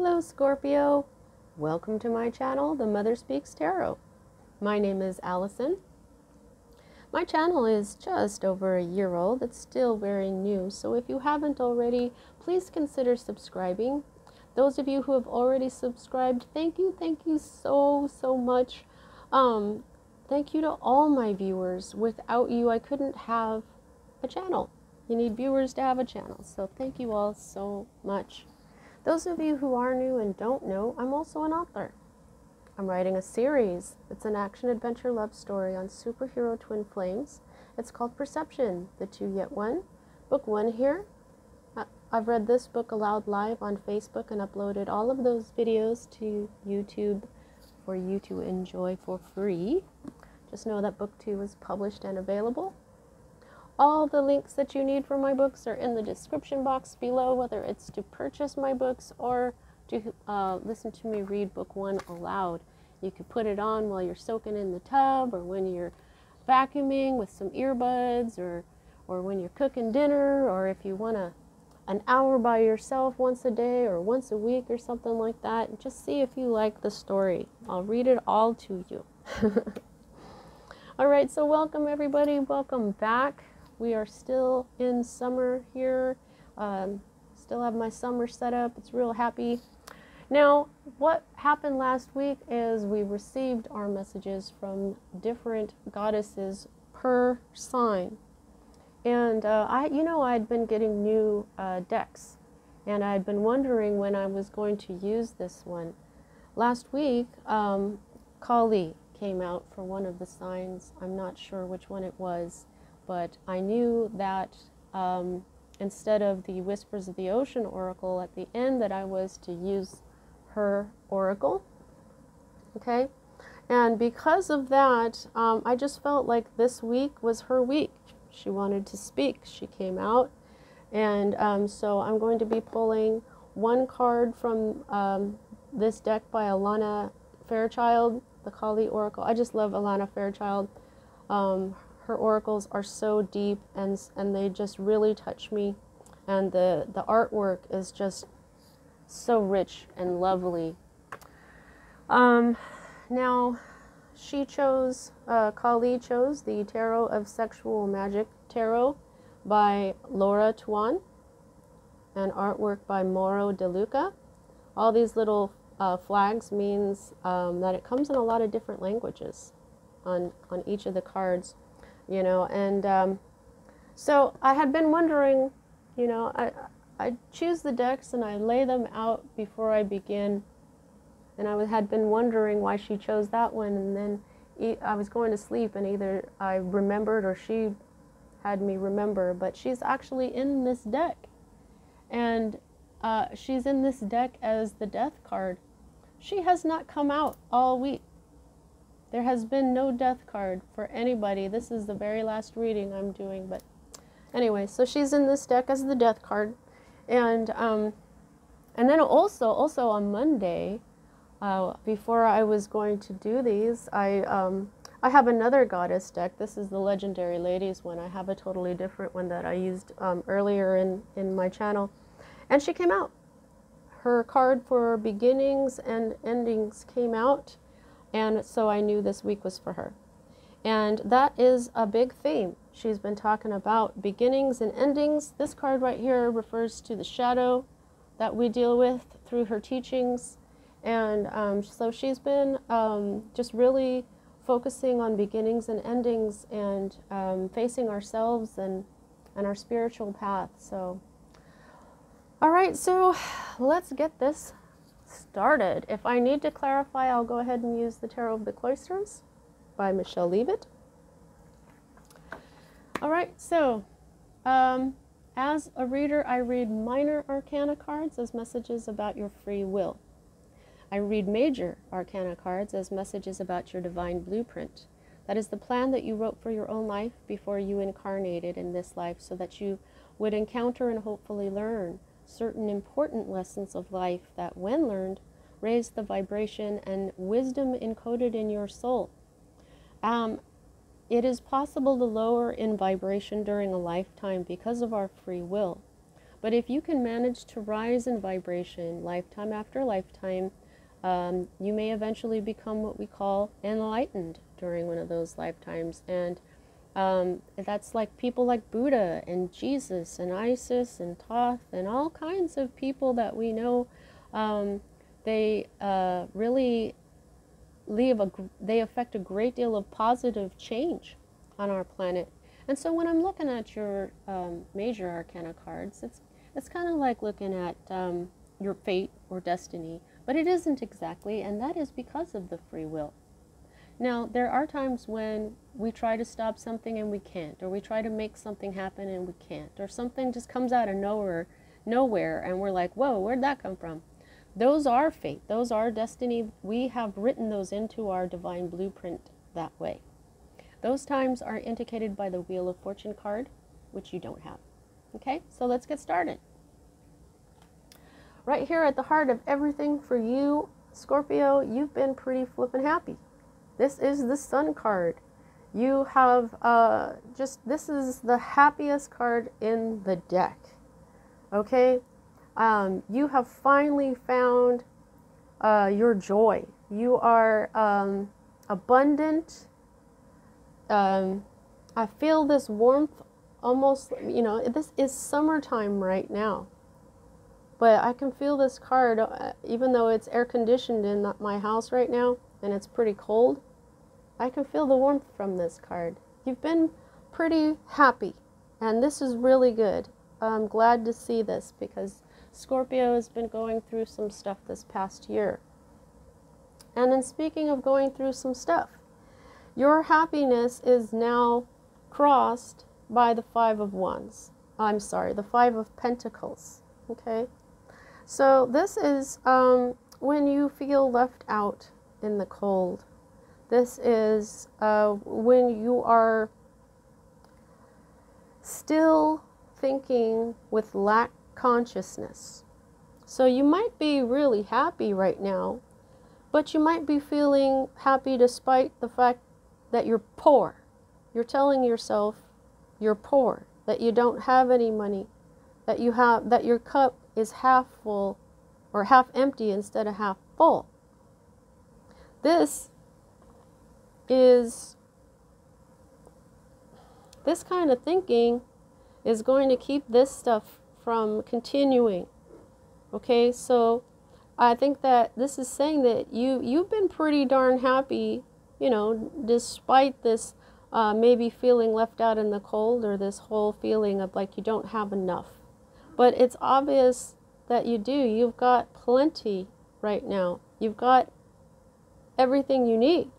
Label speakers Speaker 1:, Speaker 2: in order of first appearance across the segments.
Speaker 1: Hello Scorpio, welcome to my channel, The Mother Speaks Tarot. My name is Allison. My channel is just over a year old. It's still very new, so if you haven't already, please consider subscribing. Those of you who have already subscribed, thank you so much. Thank you to all my viewers. Without you, I couldn't have a channel. You need viewers to have a channel, so thank you all so much. Those of you who are new and don't know, I'm also an author. I'm writing a series. It's an action-adventure love story on superhero twin flames. It's called Perception, the Two Yet One. Book 1 here. I've read this book aloud live on Facebook and uploaded all of those videos to YouTube for you to enjoy for free. Just know that book 2 is published and available. All the links that you need for my books are in the description box below, whether it's to purchase my books or to listen to me read book 1 aloud. You could put it on while you're soaking in the tub, or when you're vacuuming with some earbuds, or when you're cooking dinner, or if you want an hour by yourself once a day or once a week or something like that. Just see if you like the story. I'll read it all to you. All right, so welcome everybody. Welcome back. We are still in summer here. Still have my summer set up. It's real happy. Now, what happened last week is we received our messages from different goddesses per sign. And I'd been getting new decks, and I'd been wondering when I was going to use this one. Last week, Kali came out for one of the signs. I'm not sure which one it was, but I knew that instead of the Whispers of the Ocean oracle at the end, that I was to use her oracle. Okay, and because of that, I just felt like this week was her week. She wanted to speak. She came out, and so I'm going to be pulling one card from this deck by Alana Fairchild, the Kali Oracle. I just love Alana Fairchild. Her oracles are so deep, and they just really touch me, and the artwork is just so rich and lovely. Now, she chose, Kali chose the Tarot of Sexual Magic Tarot by Laura Tuan, and artwork by Mauro De Luca. All these little flags means that it comes in a lot of different languages on each of the cards, you know. And so I had been wondering, you know, I choose the decks and I lay them out before I begin, and I had been wondering why she chose that one, and then I was going to sleep and either I remembered or she had me remember, but she's actually in this deck, and she's in this deck as the Death card. She has not come out all week. There has been no Death card for anybody. This is the very last reading I'm doing, but anyway, so she's in this deck as the Death card. And then also on Monday, before I was going to do these, I have another goddess deck. This is the Legendary Ladies one. I have a totally different one that I used earlier in my channel, and she came out. Her card for beginnings and endings came out, and so I knew this week was for her. And that is a big theme. She's been talking about beginnings and endings. This card right here refers to the shadow that we deal with through her teachings. And so she's been just really focusing on beginnings and endings, and facing ourselves and our spiritual path. So, all right, so let's get this started. If I need to clarify, I'll go ahead and use the Tarot of the Cloisters by Michelle Leavitt. All right, so as a reader, I read minor arcana cards as messages about your free will. I read major arcana cards as messages about your divine blueprint. That is the plan that you wrote for your own life before you incarnated in this life, so that you would encounter and hopefully learn certain important lessons of life that, when learned, raise the vibration and wisdom encoded in your soul. It is possible to lower in vibration during a lifetime because of our free will, But if you can manage to rise in vibration lifetime after lifetime, you may eventually become what we call enlightened during one of those lifetimes. And that's like people like Buddha and Jesus and Isis and Thoth and all kinds of people that we know. They really they affect a great deal of positive change on our planet. And so when I'm looking at your major arcana cards, it's kind of like looking at your fate or destiny, but it isn't exactly, and that is because of the free will. Now, there are times when we try to stop something and we can't, or we try to make something happen and we can't, or something just comes out of nowhere, and we're like, whoa, where'd that come from? Those are fate. Those are destiny. We have written those into our divine blueprint that way. Those times are indicated by the Wheel of Fortune card, which you don't have. Okay, so let's get started. Right here at the heart of everything for you, Scorpio, you've been pretty flippin' happy. This is the Sun card. You have this is the happiest card in the deck. Okay? You have finally found your joy. You are abundant. I feel this warmth almost, this is summertime right now. But I can feel this card, even though it's air conditioned in my house right now and it's pretty cold, I can feel the warmth from this card. You've been pretty happy, and this is really good. I'm glad to see this because Scorpio has been going through some stuff this past year. And then speaking of going through some stuff, your happiness is now crossed by the Five of Wands. I'm sorry, the Five of Pentacles. Okay? So this is when you feel left out in the cold. This is when you are still thinking with lack consciousness. So you might be really happy right now, but you might be feeling happy despite the fact that you're poor. You're telling yourself you're poor, that you don't have any money, that your cup is half full or half empty instead of half full. This kind of thinking is going to keep this stuff from continuing. Okay, so I think that this is saying that you've been pretty darn happy, despite this maybe feeling left out in the cold, or this whole feeling of like you don't have enough. But it's obvious that you do. You've got plenty right now. You've got everything you need.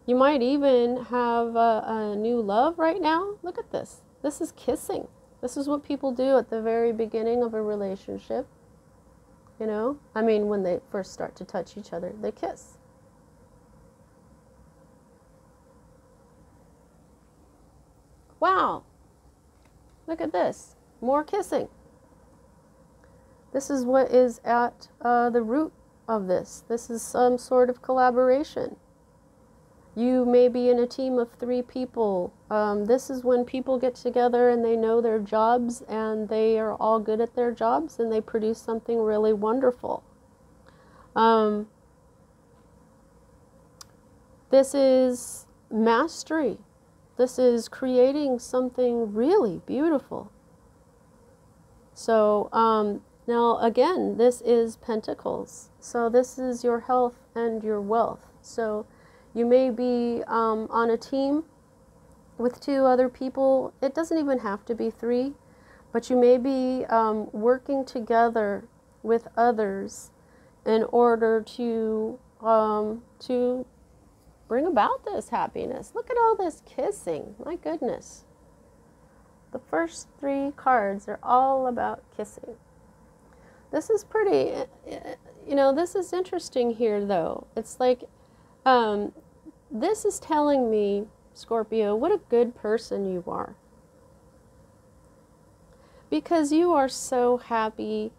Speaker 1: You might even have a new love right now. Look at this. This is kissing. This is what people do at the very beginning of a relationship. I mean, when they first start to touch each other, they kiss. Wow. Look at this. More kissing. This is what is at the root of this. This is some sort of collaboration. You may be in a team of 3 people. This is when people get together and they know their jobs and they are all good at their jobs and they produce something really wonderful. This is mastery. This is creating something really beautiful. So now again, this is Pentacles. So this is your health and your wealth. So you may be on a team with 2 other people. It doesn't even have to be 3, but you may be working together with others in order to bring about this happiness. Look at all this kissing. My goodness. The first 3 cards are all about kissing. This is pretty, this is interesting here though. It's like, this is telling me, Scorpio, what a good person you are. Because you are so happy,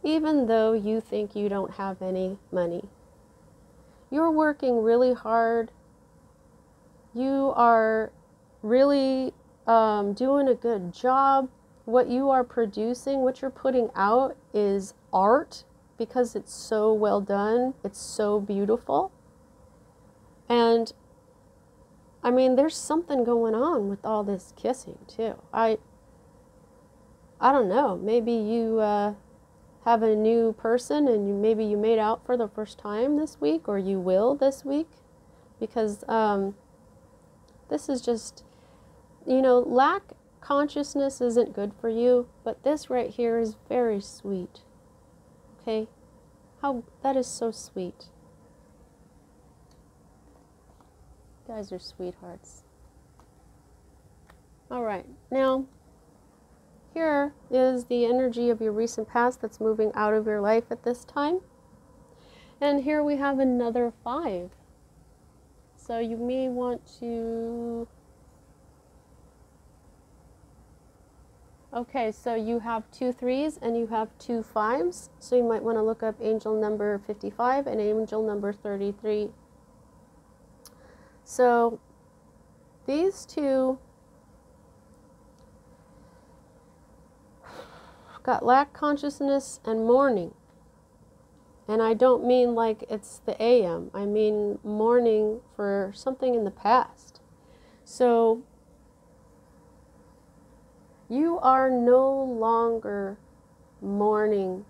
Speaker 1: even though you think you don't have any money. You're working really hard. You are really doing a good job. What you are producing, what you're putting out is art because it's so well done. It's so beautiful. And I mean, there's something going on with all this kissing too. I don't know. Maybe you have a new person and maybe you made out for the first time this week, or you will this week, because this is just, you know, lack consciousness isn't good for you, but this right here is very sweet. Okay? That is so sweet. You guys are sweethearts. All right. Now, here is the energy of your recent past that's moving out of your life at this time. And here we have another 5. So you may want to... Okay, so you have 2 3s and you have 2 5s. So you might want to look up angel number 55 and angel number 33. So these two got lack consciousness and mourning. And I don't mean like it's the AM. I mean mourning for something in the past. So you are no longer mourning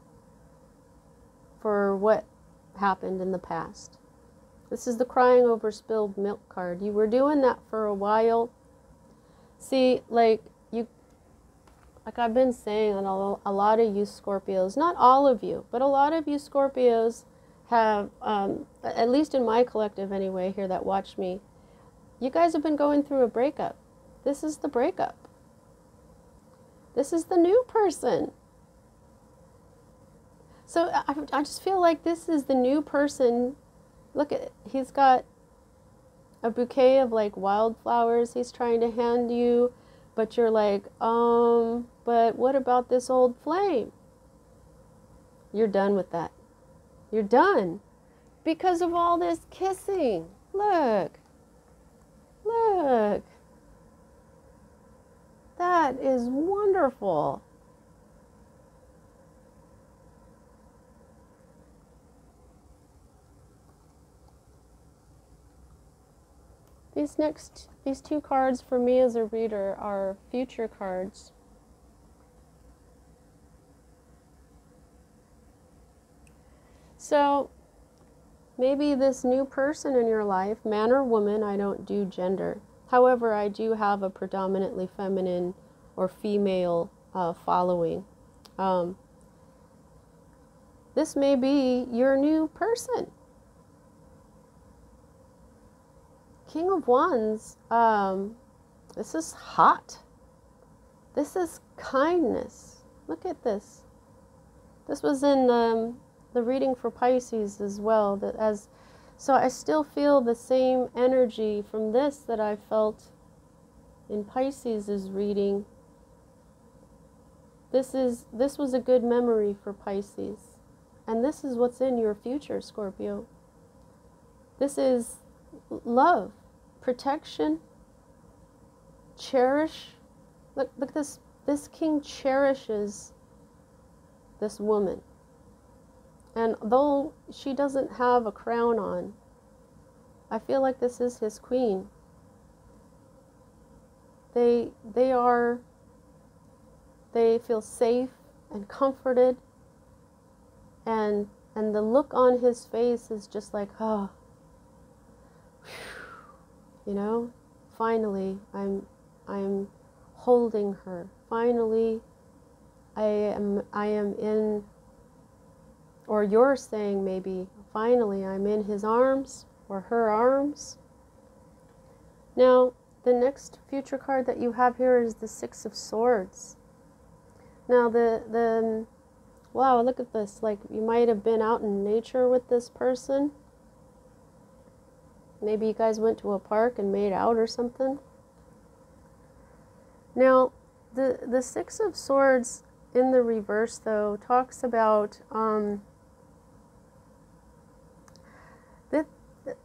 Speaker 1: for what happened in the past. This is the crying over spilled milk card. You were doing that for a while. See, like I've been saying, a lot of you Scorpios, not all of you, but a lot of you Scorpios have, at least in my collective anyway, here that watch me, you guys have been going through a breakup. This is the breakup. This is the new person. So I just feel like this is the new person. Look at, he's got a bouquet of like wildflowers he's trying to hand you. But you're like, but what about this old flame? You're done with that. You're done. Because of all this kissing. Look. Look. That is wonderful. These 2 cards for me as a reader are future cards. So maybe this new person in your life, man or woman, I don't do gender. However, I do have a predominantly feminine or female following. This may be your new person. King of Wands, this is hot. This is kindness. Look at this. This was in the reading for Pisces as well. So I still feel the same energy from this that I felt in Pisces' reading. This was a good memory for Pisces. And this is what's in your future, Scorpio. This is love, protection, cherish. Look at this. This king cherishes this woman. And though she doesn't have a crown on, I feel like this is his queen. They feel safe and comforted, and the look on his face is just like, oh, you know, finally I'm holding her. Finally I am in, or you're saying maybe, finally I'm in his arms or her arms. Now, the next future card that you have here is the 6 of Swords. Now, wow, look at this. Like, you might have been out in nature with this person. Maybe you guys went to a park and made out or something. Now, the 6 of Swords in the reverse, though, talks about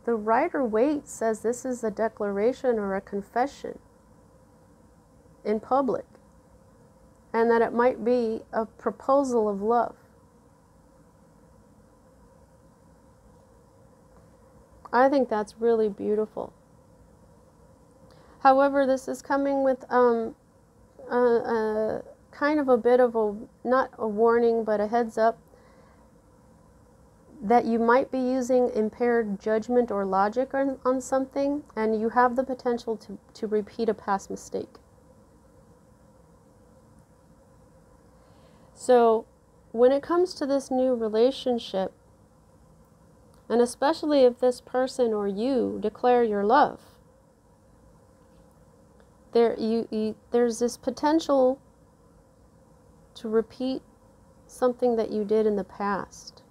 Speaker 1: the Rider-Waite says this is a declaration or a confession. in public, and that it might be a proposal of love. I think that's really beautiful. However, this is coming with kind of a bit of a, not a warning, but a heads up that you might be using impaired judgment or logic on something, and you have the potential to repeat a past mistake. So when it comes to this new relationship, and especially if this person or you declare your love, there's this potential to repeat something that you did in the past.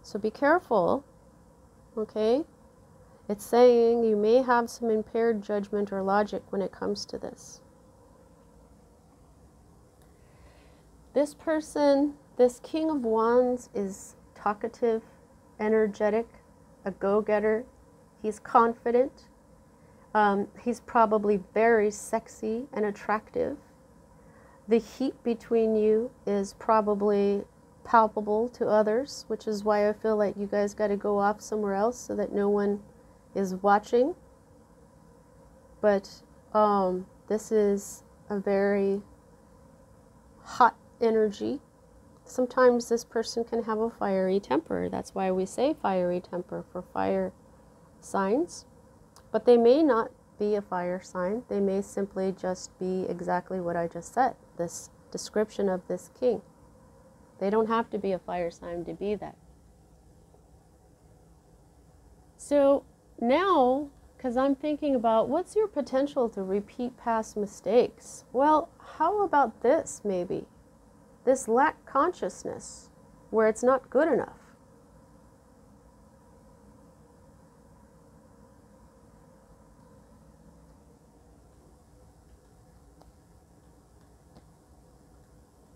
Speaker 1: So be careful, okay? It's saying you may have some impaired judgment or logic when it comes to this. This person, this King of Wands, is talkative, energetic, a go-getter. He's confident. He's probably very sexy and attractive. The heat between you is probably palpable to others, which is why I feel like you guys got to go off somewhere else so that no one is watching. But this is a very hot energy. Sometimes this person can have a fiery temper. That's why we say fiery temper for fire signs. But they may not be a fire sign. They may simply just be exactly what I just said, this description of this king. They don't have to be a fire sign to be that. So now, because I'm thinking about what's your potential to repeat past mistakes? Well, how about this maybe? This lack consciousness where it's not good enough.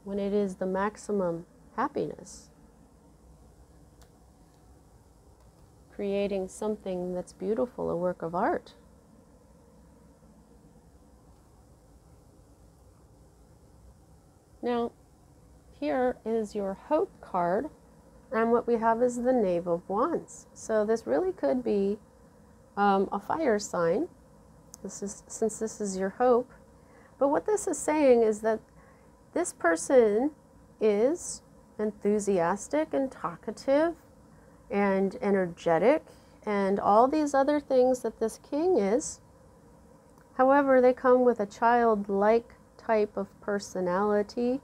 Speaker 1: When it is the maximum happiness. Creating something that's beautiful, a work of art. Now, here is your hope card, and what we have is the Knave of Wands. So this really could be a fire sign. Since this is your hope. But what this is saying is that this person is enthusiastic and talkative and energetic and all these other things that this king is. However, they come with a childlike type of personality,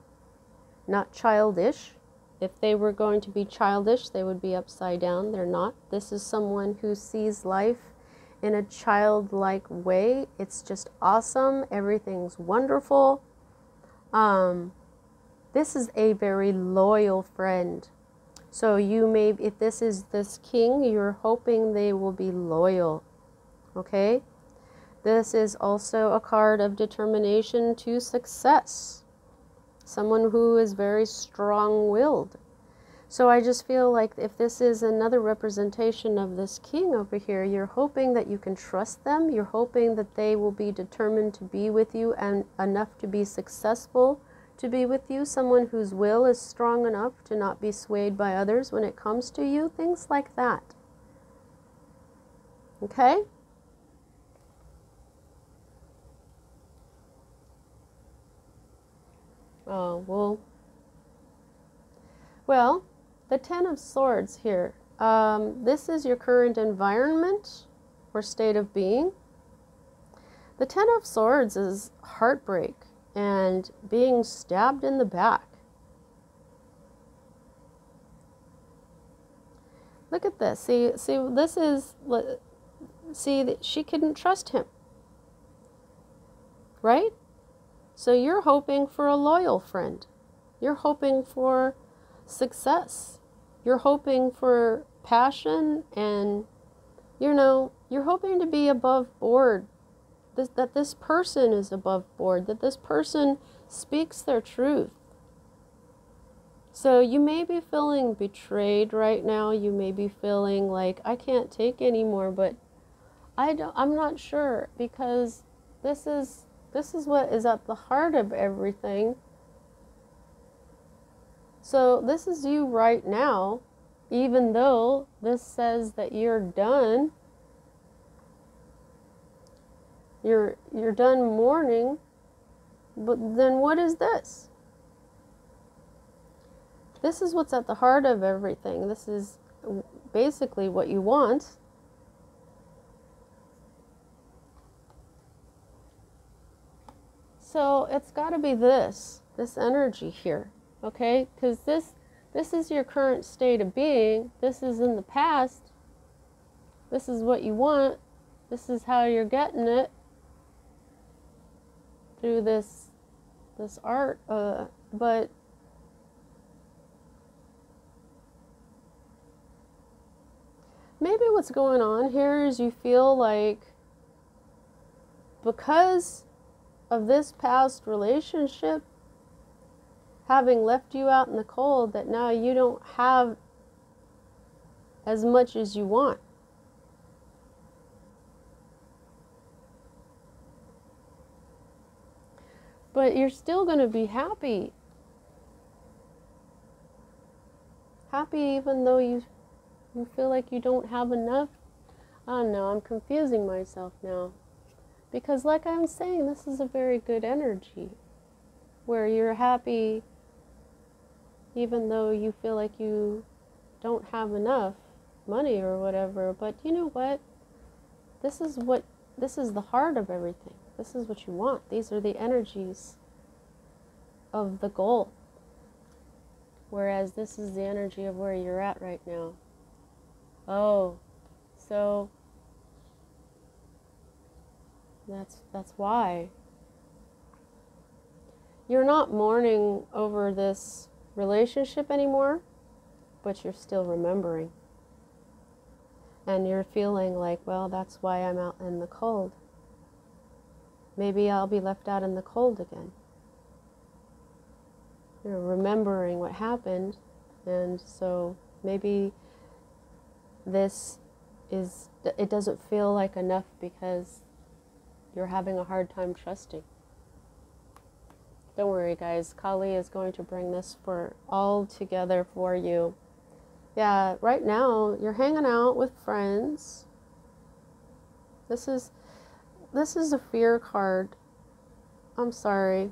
Speaker 1: not childish. If they were going to be childish, they would be upside down. They're not. This is someone who sees life in a childlike way. It's just awesome. Everything's wonderful. This is a very loyal friend. So you may, if this is this king, you're hoping they will be loyal. Okay? This is also a card of determination to success. Someone who is very strong-willed. So I just feel like if this is another representation of this king over here, you're hoping that you can trust them. You're hoping that they will be determined to be with you and enough to be successful to be with you. Someone whose will is strong enough to not be swayed by others when it comes to you. Things like that. Okay? Oh, well, the Ten of Swords here. This is your current environment or state of being. The Ten of Swords is heartbreak and being stabbed in the back. Look at this. See, this is, see, she couldn't trust him, right? So you're hoping for a loyal friend. You're hoping for success. You're hoping for passion and, you know, you're hoping to be above board. That this person is above board. That this person speaks their truth. So you may be feeling betrayed right now. You may be feeling like, I can't take anymore, but I'm not sure, because this is This is what is at the heart of everything. So this is you right now, even though this says that you're done. You're done mourning, but then what is this? This is what's at the heart of everything. This is basically what you want. So it's got to be this energy here, okay? Because this is your current state of being. This is in the past. This is what you want. This is how you're getting it through this art. But maybe what's going on here is you feel like because of this past relationship having left you out in the cold, that now you don't have as much as you want. But you're still going to be happy. Happy even though you feel like you don't have enough. Oh no, I'm confusing myself now. Because like I'm saying, this is a very good energy where you're happy even though you feel like you don't have enough money or whatever. But you know what? This is the heart of everything. This is what you want. These are the energies of the goal. Whereas this is the energy of where you're at right now. Oh, so that's why. You're not mourning over this relationship anymore, but you're still remembering. And you're feeling like, well, that's why I'm out in the cold. Maybe I'll be left out in the cold again. You're remembering what happened, and so maybe it doesn't feel like enough because you're having a hard time trusting. Don't worry, guys. Kali is going to bring this all together for you. Yeah, right now you're hanging out with friends. This is a fear card. I'm sorry.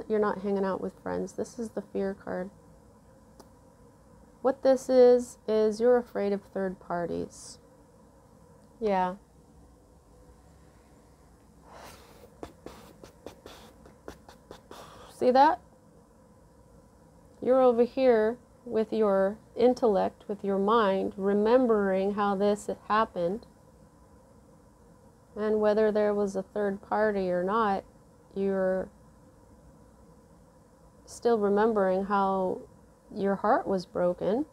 Speaker 1: You're not hanging out with friends. This is the fear card. What this is you're afraid of third parties. Yeah. See that? You're over here with your intellect, with your mind, remembering how this happened. And whether there was a third party or not, you're still remembering how your heart was broken.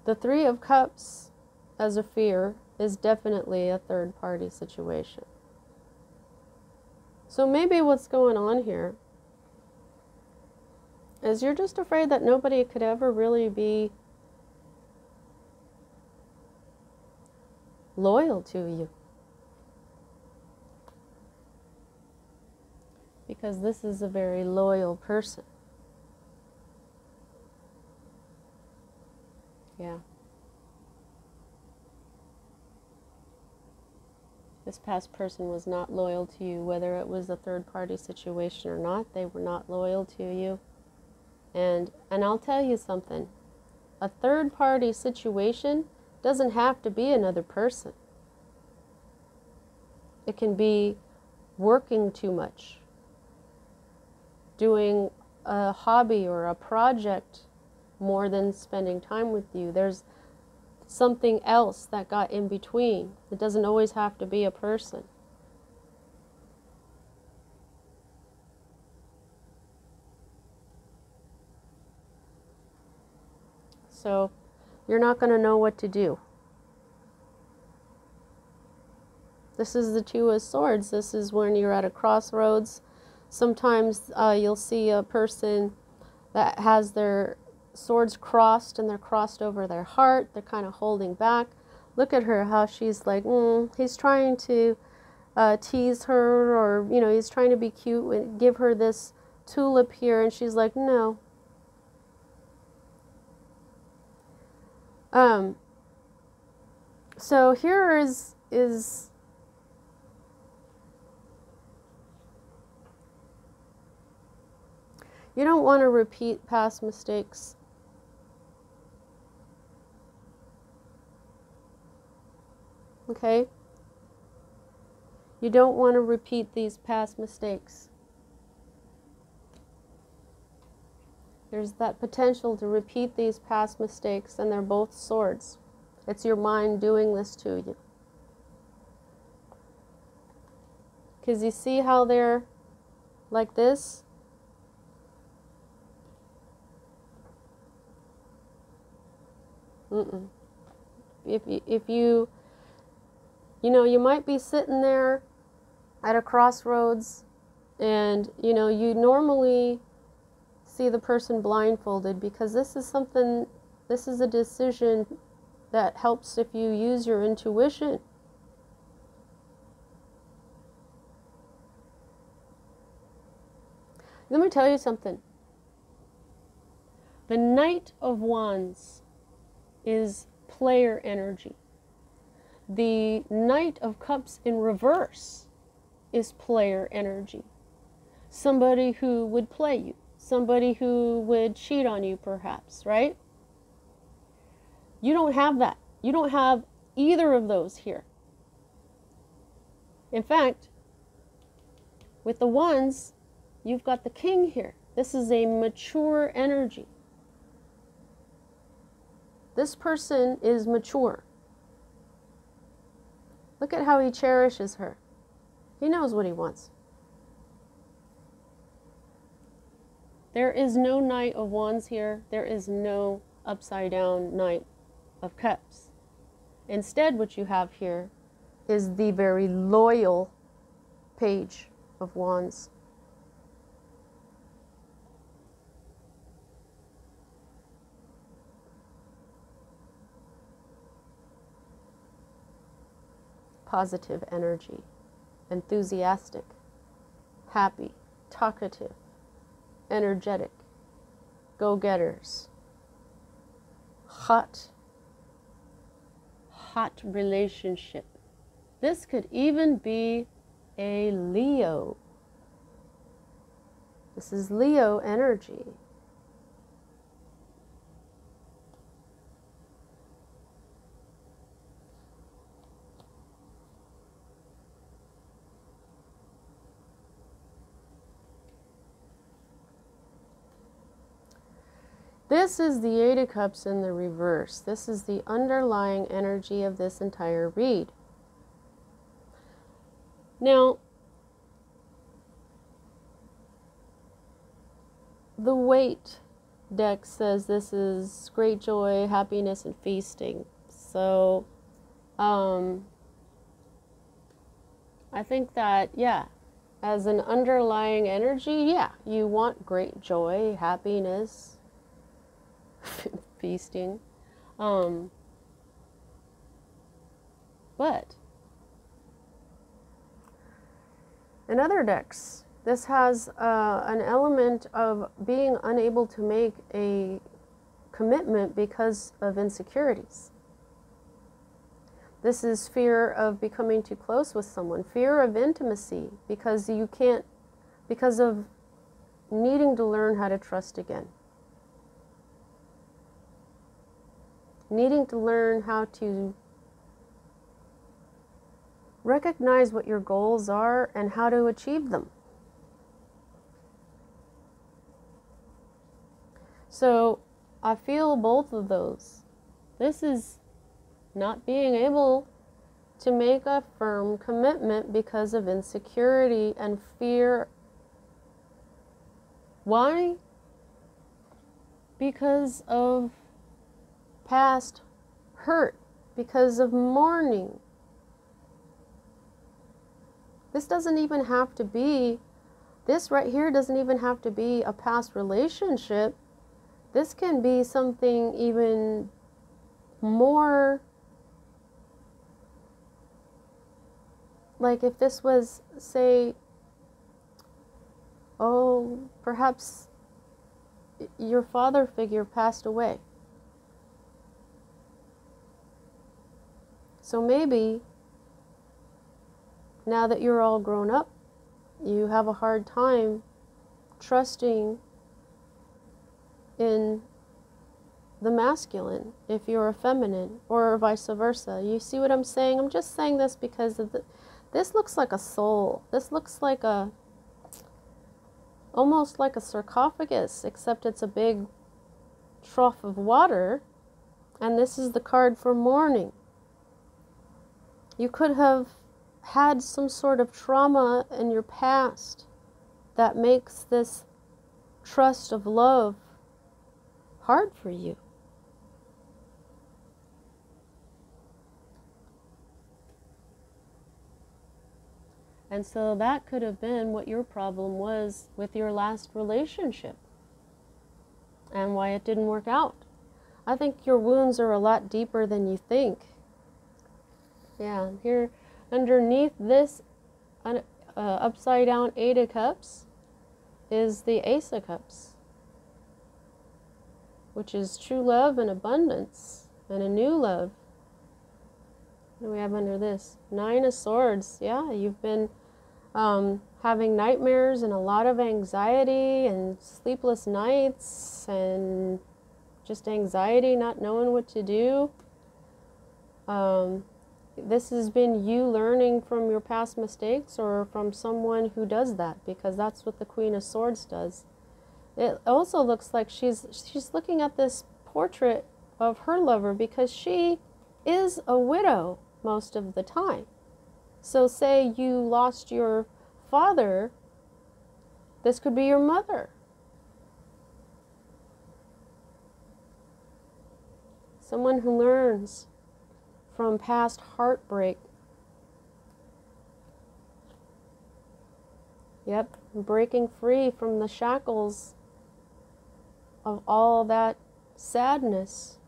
Speaker 1: The Three of Cups as a fear is definitely a third party situation. So maybe what's going on here is you're just afraid that nobody could ever really be loyal to you. Because this is a very loyal person. Yeah. This past person was not loyal to you, whether it was a third-party situation or not. They were not loyal to you. And I'll tell you something. A third-party situation doesn't have to be another person. It can be working too much, doing a hobby or a project more than spending time with you. There's something else that got in between. It doesn't always have to be a person. So you're not going to know what to do. This is the Two of Swords. This is when you're at a crossroads. Sometimes you'll see a person that has their swords crossed and they're crossed over their heart. They're kind of holding back. Look at her, how she's like, he's trying to tease her, or, you know, he's trying to be cute and give her this tulip here, and she's like, no. So here is you don't want to repeat past mistakes. Okay? You don't want to repeat these past mistakes. There's that potential to repeat these past mistakes, and they're both swords. It's your mind doing this to you. Because you see how they're like this? If you know, you might be sitting there at a crossroads, and, you know, you normally see the person blindfolded, because this is a decision that helps if you use your intuition. Let me tell you something. The Knight of Wands is player energy. The Knight of Cups in reverse is player energy. Somebody who would play you. Somebody who would cheat on you, perhaps, right? You don't have that. You don't have either of those here. In fact, with the Wands, you've got the King here. This is a mature energy. This person is mature. Look at how he cherishes her. He knows what he wants. There is no Knight of Wands here. There is no upside down Knight of Cups. Instead, what you have here is the very loyal Page of Wands. Positive energy, enthusiastic, happy, talkative, energetic, go-getters, hot relationship. This could even be a Leo. This is Leo energy. This is the Eight of Cups in the reverse. This is the underlying energy of this entire read. Now, the Weight deck says this is great joy, happiness, and feasting. So, I think that, yeah, as an underlying energy, yeah, you want great joy, happiness, feasting, but in other decks, this has an element of being unable to make a commitment because of insecurities. This is fear of becoming too close with someone, fear of intimacy, because you can't, because of needing to learn how to trust again. Needing to learn how to recognize what your goals are and how to achieve them. So I feel both of those. This is not being able to make a firm commitment because of insecurity and fear. Why? Because of past hurt, because of mourning. This doesn't even have to be, this right here doesn't even have to be a past relationship. This can be something even more like if this was, say, oh, perhaps your father figure passed away. So maybe now that you're all grown up, you have a hard time trusting in the masculine if you're a feminine, or vice versa. You see what I'm saying? I'm just saying this because of this looks like a soul. This looks like almost like a sarcophagus, except it's a big trough of water, and this is the card for mourning. You could have had some sort of trauma in your past that makes this trust of love hard for you. And so that could have been what your problem was with your last relationship and why it didn't work out. I think your wounds are a lot deeper than you think. Yeah, here underneath this upside down Eight of Cups is the Ace of Cups, which is true love and abundance and a new love. What do we have under this? Nine of Swords. Yeah, you've been having nightmares and a lot of anxiety and sleepless nights and just anxiety, not knowing what to do. This has been you learning from your past mistakes or from someone who does that, because that's what the Queen of Swords does. It also looks like she's looking at this portrait of her lover because she is a widow most of the time. So say you lost your father, this could be your mother. Someone who learns from past heartbreak. Yep, breaking free from the shackles of all that sadness,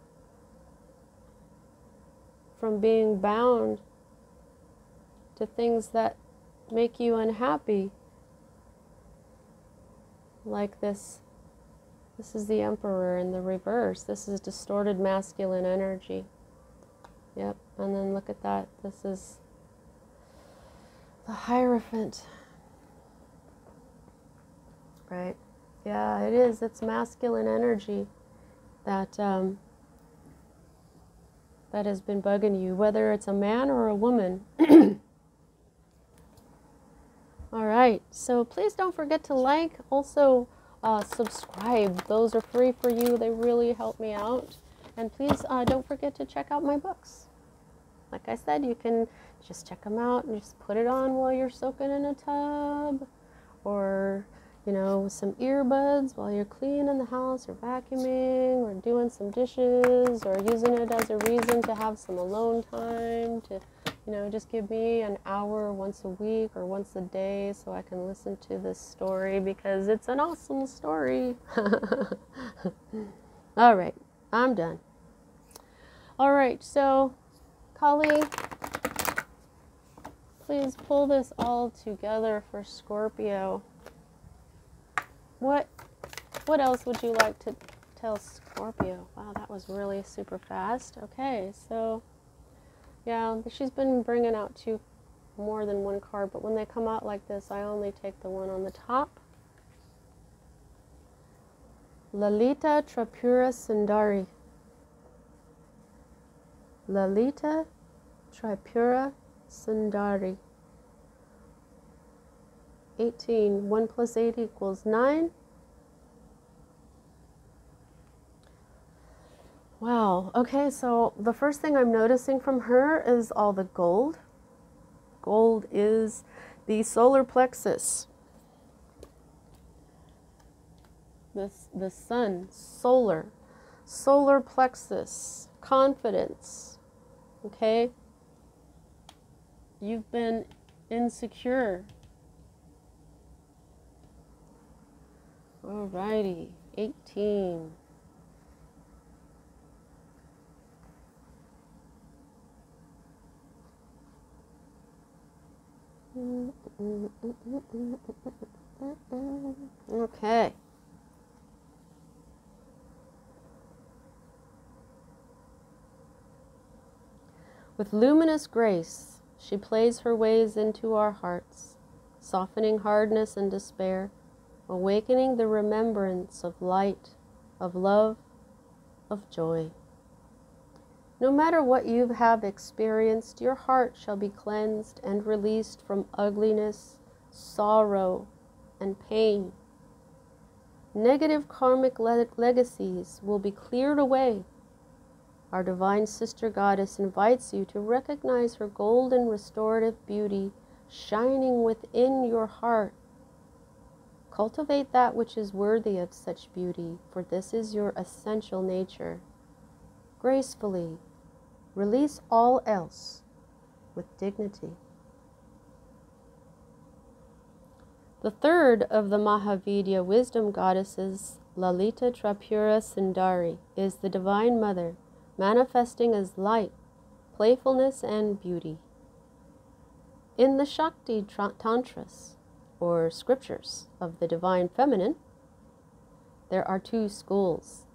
Speaker 1: from being bound to things that make you unhappy, like this. This is the Emperor in the reverse. This is distorted masculine energy. Yep, and then look at that. This is the Hierophant. Right? Yeah, it is. It's masculine energy that that has been bugging you, whether it's a man or a woman. All right, so please don't forget to like, also subscribe. Those are free for you. They really help me out. And please don't forget to check out my books. Like I said, you can just check them out and just put it on while you're soaking in a tub, or, you know, with some earbuds while you're cleaning the house or vacuuming or doing some dishes, or using it as a reason to have some alone time, to, you know, just give me an hour once a week or once a day so I can listen to this story, because it's an awesome story. All right, I'm done. All right, so Kali, please pull this all together for Scorpio. What else would you like to tell Scorpio? Wow, that was really super fast. Okay, so yeah, she's been bringing out more than one card, but when they come out like this, I only take the one on the top. Lalita Tripura Sundari. Lalita Tripura Sundari. 18. 1 plus 8 equals 9. Wow. Okay, so the first thing I'm noticing from her is all the gold. Gold is the solar plexus. The sun, solar plexus, confidence. Okay? You've been insecure. Alrighty, 18. Okay. With luminous grace, she plays her ways into our hearts, softening hardness and despair, awakening the remembrance of light, of love, of joy. No matter what you have experienced, your heart shall be cleansed and released from ugliness, sorrow, and pain. Negative karmic legacies will be cleared away. Our divine sister goddess invites you to recognize her golden restorative beauty shining within your heart. Cultivate that which is worthy of such beauty, for this is your essential nature. Gracefully, release all else with dignity. The third of the Mahavidya wisdom goddesses, Lalita Tripura Sundari, is the Divine Mother, manifesting as light, playfulness, and beauty. In the Shakti Tantras, or scriptures of the Divine Feminine, there are two schools.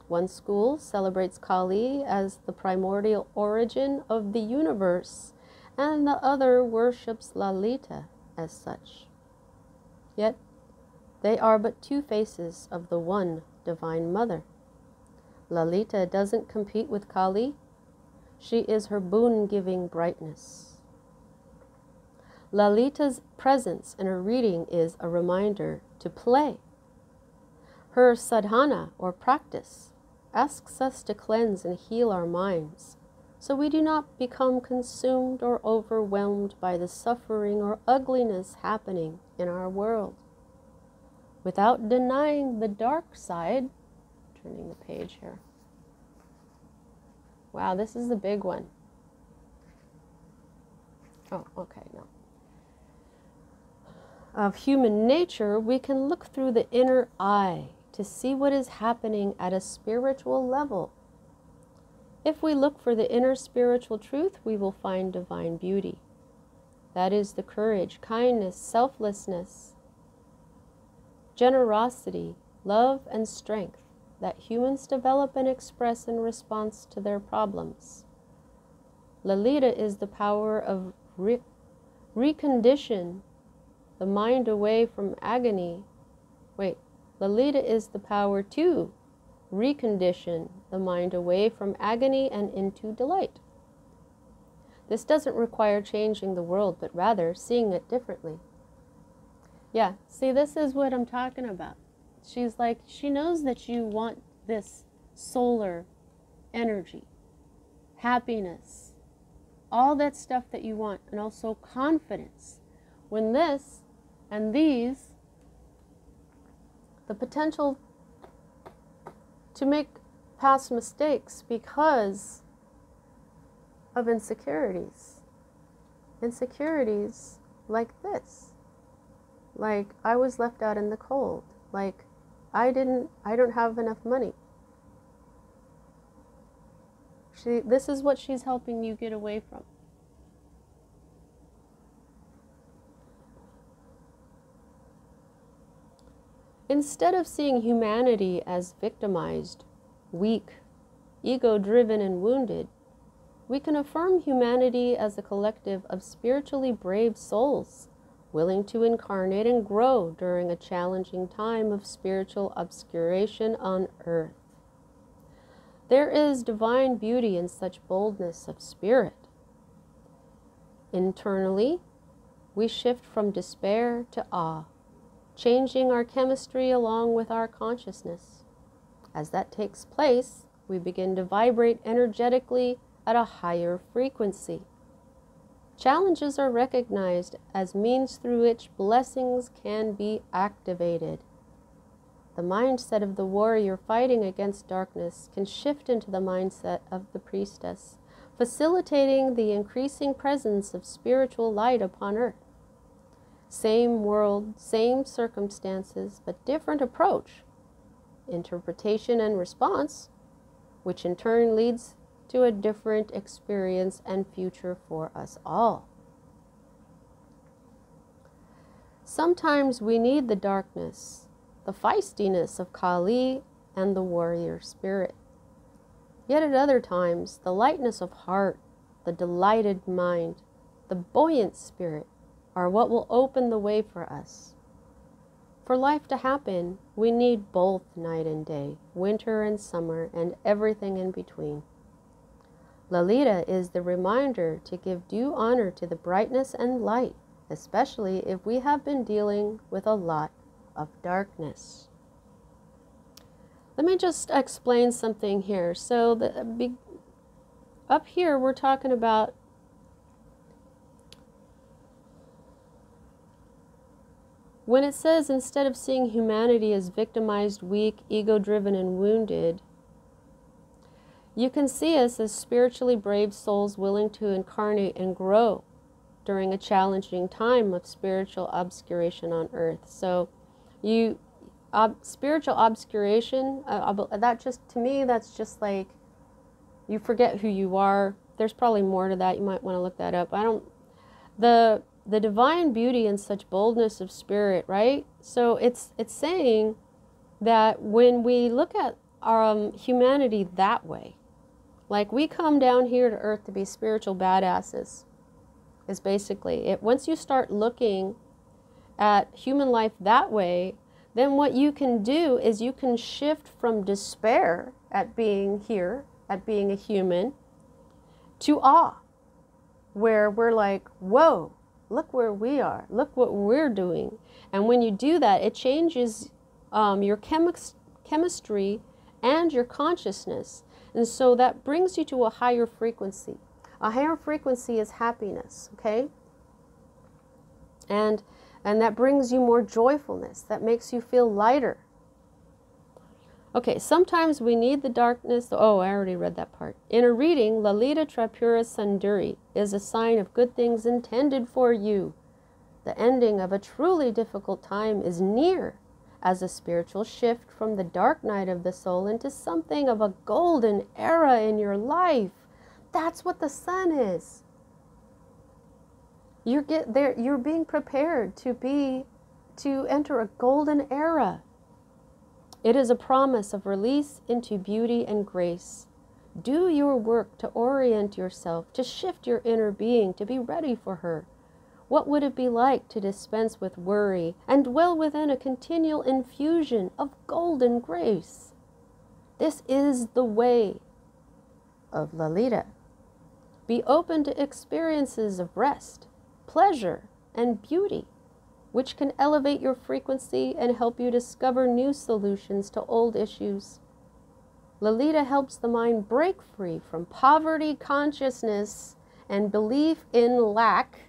Speaker 1: One school celebrates Kali as the primordial origin of the universe, and the other worships Lalita as such. Yet, they are but two faces of the one Divine Mother. Lalita doesn't compete with Kali. She is her boon-giving brightness. Lalita's presence in a reading is a reminder to play. Her sadhana, or practice, asks us to cleanse and heal our minds, so we do not become consumed or overwhelmed by the suffering or ugliness happening in our world. Without denying the dark side, turning the page here. Wow, this is a big one. Oh, okay, no. Of human nature, we can look through the inner eye to see what is happening at a spiritual level. If we look for the inner spiritual truth, we will find divine beauty. That is the courage, kindness, selflessness, generosity, love, and strength that humans develop and express in response to their problems. Lalita is the power of recondition the mind away from agony. Lalita is the power to recondition the mind away from agony and into delight. This doesn't require changing the world, but rather seeing it differently. Yeah, see, this is what I'm talking about. She's like, she knows that you want this solar energy, happiness, all that stuff that you want, and also confidence. When this and these, the potential to make past mistakes because of insecurities. Insecurities like this. Like, I was left out in the cold. Like, I don't have enough money. This is what she's helping you get away from. Instead of seeing humanity as victimized, weak, ego-driven, and wounded, we can affirm humanity as a collective of spiritually brave souls, willing to incarnate and grow during a challenging time of spiritual obscuration on earth. There is divine beauty in such boldness of spirit. Internally, we shift from despair to awe, changing our chemistry along with our consciousness. As that takes place, we begin to vibrate energetically at a higher frequency. Challenges are recognized as means through which blessings can be activated. The mindset of the warrior fighting against darkness can shift into the mindset of the priestess, facilitating the increasing presence of spiritual light upon earth. Same world, same circumstances, but different approach, interpretation and response, which in turn leads to a different experience and future for us all. Sometimes we need the darkness, the feistiness of Kali and the warrior spirit. Yet at other times, the lightness of heart, the delighted mind, the buoyant spirit are what will open the way for us. For life to happen, we need both night and day, winter and summer, and everything in between. Lalita is the reminder to give due honor to the brightness and light, especially if we have been dealing with a lot of darkness. Let me just explain something here. So up here we're talking about when it says instead of seeing humanity as victimized, weak, ego-driven, and wounded, you can see us as spiritually brave souls willing to incarnate and grow during a challenging time of spiritual obscuration on earth. So spiritual obscuration, that just, to me, that's just like you forget who you are. There's probably more to that. You might want to look that up. The divine beauty and such boldness of spirit, right? So it's saying that when we look at our humanity that way, like we come down here to earth to be spiritual badasses, is basically it. Once you start looking at human life that way, then what you can do is you can shift from despair at being here, at being a human, to awe, where we're like, whoa, look where we are, look what we're doing. And when you do that, it changes your chemistry and your consciousness. And so that brings you to a higher frequency. A higher frequency is happiness, okay? And that brings you more joyfulness. That makes you feel lighter. Okay, sometimes we need the darkness. Oh, I already read that part. In a reading, Lalita Tripura Sundari is a sign of good things intended for you. The ending of a truly difficult time is near, as a spiritual shift from the dark night of the soul into something of a golden era in your life. That's what the sun is. You're being prepared to enter a golden era. It is a promise of release into beauty and grace. Do your work to orient yourself, to shift your inner being, to be ready for her. What would it be like to dispense with worry and dwell within a continual infusion of golden grace? This is the way of Lalita. Be open to experiences of rest, pleasure, and beauty, which can elevate your frequency and help you discover new solutions to old issues. Lalita helps the mind break free from poverty consciousness and belief in lack.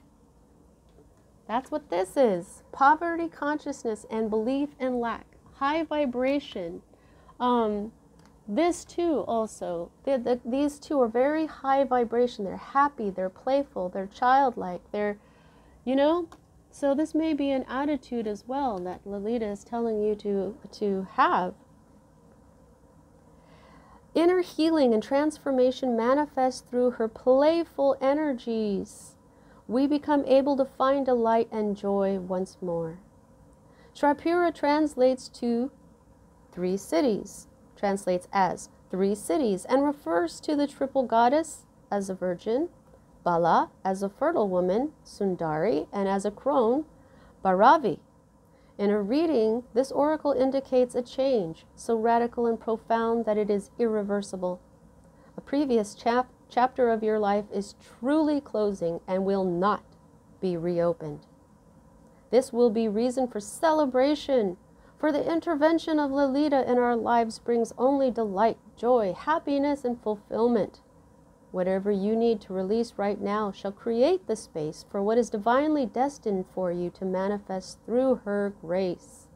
Speaker 1: That's what this is. Poverty consciousness and belief in lack. High vibration. This too also, these two are very high vibration. They're happy, they're playful, they're childlike, they're, so this may be an attitude as well that Lalita is telling you to have. Inner healing and transformation manifest through her playful energies. We become able to find delight and joy once more. Tripura translates to 3 cities. Translates as 3 cities and refers to the triple goddess as a virgin, Bala as a fertile woman, Sundari, and as a crone, Bhairavi. In a reading, this oracle indicates a change so radical and profound that it is irreversible. A previous chapter of your life is truly closing and will not be reopened. This will be reason for celebration, for the intervention of Lalita in our lives brings only delight, joy, happiness, and fulfillment. Whatever you need to release right now shall create the space for what is divinely destined for you to manifest through her grace.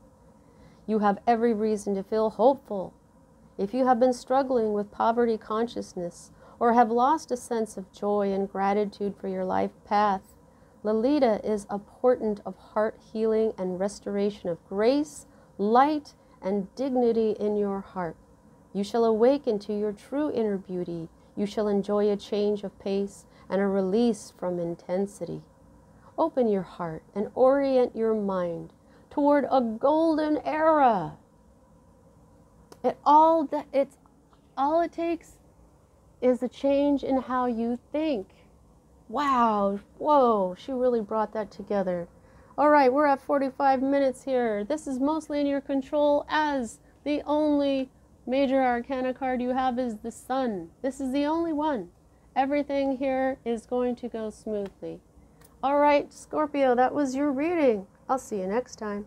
Speaker 1: You have every reason to feel hopeful. If you have been struggling with poverty consciousness or have lost a sense of joy and gratitude for your life path, Lalita is a portent of heart healing and restoration of grace, light, and dignity in your heart. You shall awaken to your true inner beauty. You shall enjoy a change of pace and a release from intensity. Open your heart and orient your mind toward a golden era. All it takes is a change in how you think. Wow, whoa, she really brought that together. All right, we're at 45 minutes here. This is mostly in your control, as the only major arcana card you have is the Sun. This is the only one. Everything here is going to go smoothly. All right, Scorpio, that was your reading. I'll see you next time.